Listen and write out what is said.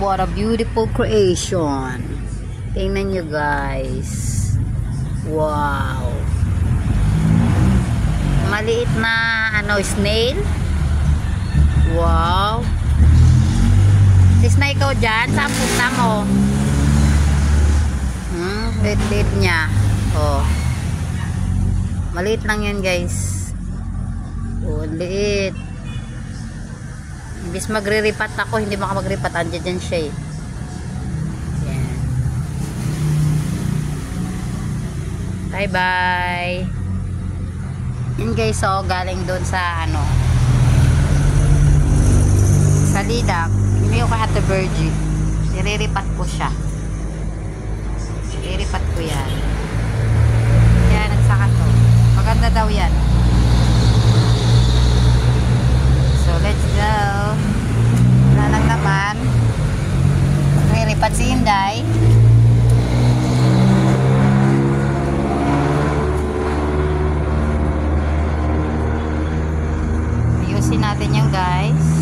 What a beautiful creation. Tingnan nyo guys. Wow. Maliit na snail. Wow. Sis na ikaw dyan. Saan punta mo? Lit niya. Oh. Maliit lang yan guys. Oh, liit. Imbis magre-ripat ako, hindi makamagripat. Andiyan dyan siya eh. Yan. Bye bye. Yan guys, so galing doon sa sa lidak. Hindi ko kay Ate Virgie. Niriripat ko siya. Niriripat ko yan. Yan, nagsaka to. Maganda daw yan. So, let's go. Wala lang naman. Niriripat si Inday. Ayusin natin yung guys.